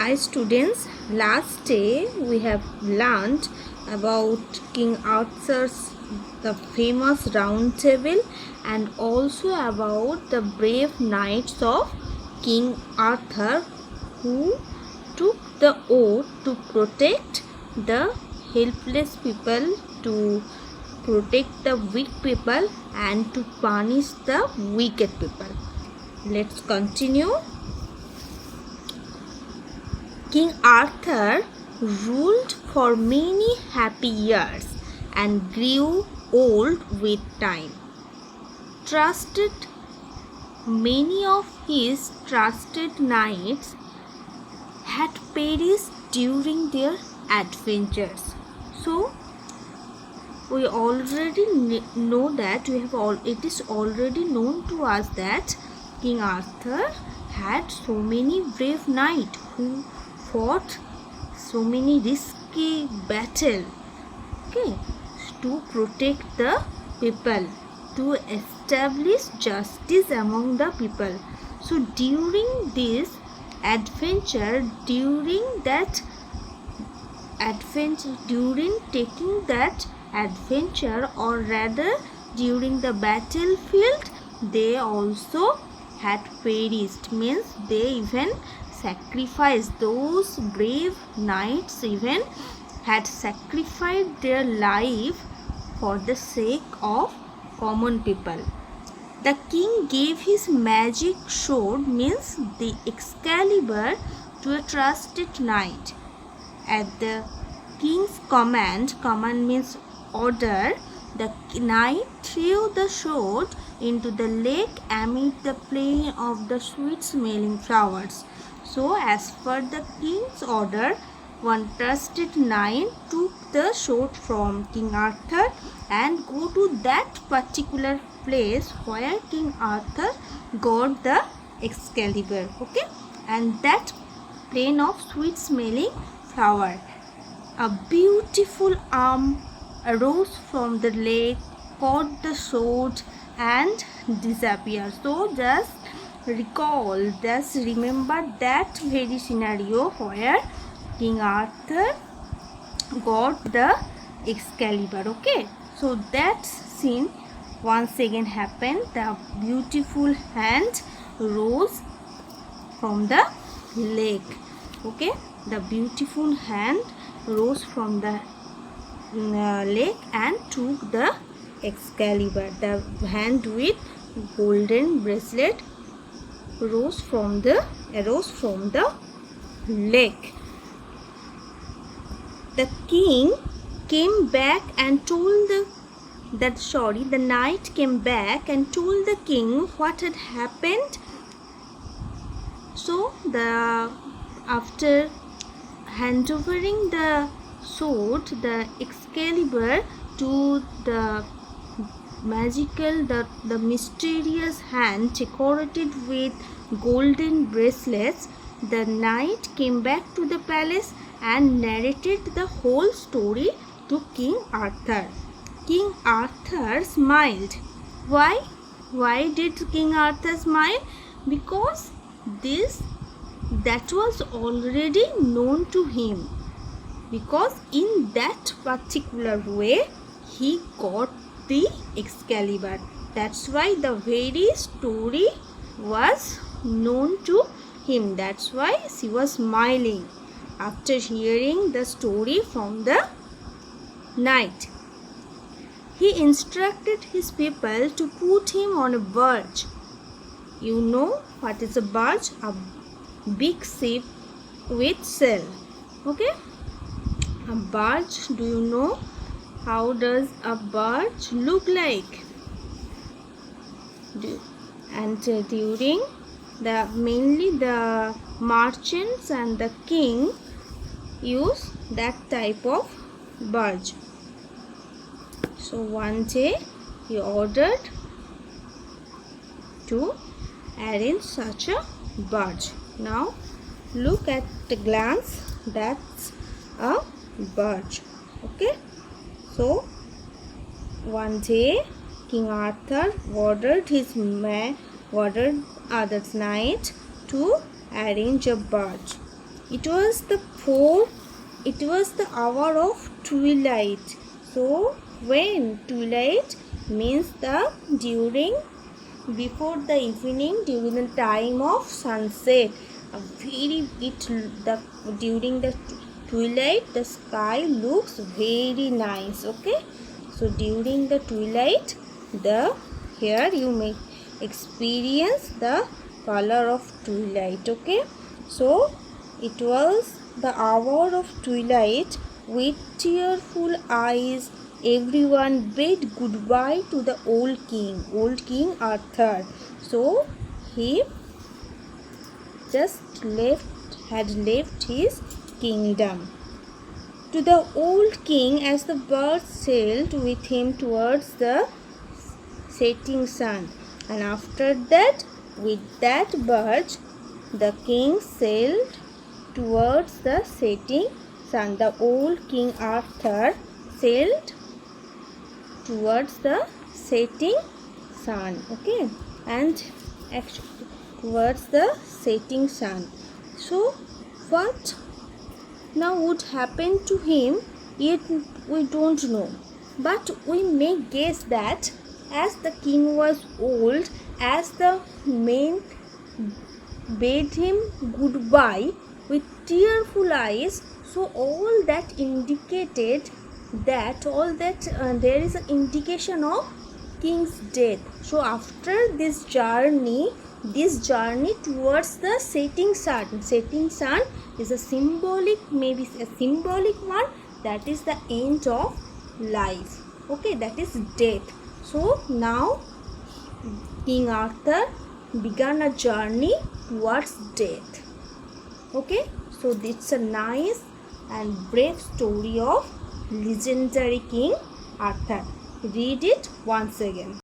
Hi students, last day we have learned about King Arthur's the famous round table and also about the brave knights of King Arthur who took the oath to protect the helpless people, to protect the weak people and to punish the wicked people. Let's continue. King Arthur ruled for many happy years and grew old with time. Many of his trusted knights had perished during their adventures. So, we already know that it is already known to us that King Arthur had so many brave knights who fought so many risky battles, to protect the people, to establish justice among the people. So during this adventure, during taking that adventure, or rather during the battlefield, they also had perished, means they even sacrificed. Those brave knights even had sacrificed their life for the sake of common people. The king gave his magic sword, means the Excalibur, to a trusted knight. At the king's command means order, the knight threw the sword into the lake amid the playing of the sweet-smelling flowers. So, as per the king's order, one trusted knight took the sword from King Arthur and go to that particular place where King Arthur got the Excalibur, and that plain of sweet-smelling flower. A beautiful arm arose from the lake, caught the sword and disappeared. So just remember that very scenario where King Arthur got the Excalibur. So that scene once again happened. The beautiful hand rose from the lake. The beautiful hand rose from the lake and took the Excalibur. The hand with golden bracelet arose from the lake. The king came back and told the knight came back and told the king what had happened. So after handovering the sword, the Excalibur, to the the mysterious hand decorated with golden bracelets, the knight came back to the palace and narrated the whole story to King Arthur. King Arthur smiled. Why? Why did King Arthur smile? Because that was already known to him. Because in that particular way, he got the Excalibur. That's why the very story was known to him. That's why he was smiling after hearing the story from the knight. He instructed his people to put him on a barge. You know what is a barge? A big ship with sail. A barge, do you know how does a barge look like? And during mainly the merchants and the king use that type of barge. So one day he ordered to arrange such a barge. Now look at the glance, that's a barge. So one day King Arthur ordered other knight to arrange a barge. it was the hour of twilight. So when twilight means before the evening, during the time of sunset, during the twilight the sky looks very nice. Okay, so during the twilight, here you may experience the color of twilight. Okay, so it was the hour of twilight. With tearful eyes, everyone bid goodbye to the old King Arthur. So he had left his kingdom. To the old king, as the birds sailed with him towards the setting sun, and after that, with that bird, the king sailed towards the setting sun. The old King Arthur sailed towards the setting sun. Okay, and actually towards the setting sun. So what now would happen to him, yet we don't know, but we may guess that as the king was old, as the men bade him goodbye with tearful eyes, so all that indicated that there is an indication of king's death. So after this journey towards the setting sun is a symbolic one, that is the end of life. Okay, that is death. So now King Arthur began a journey towards death. Okay, so it's a nice and brave story of legendary King Arthur. Read it once again.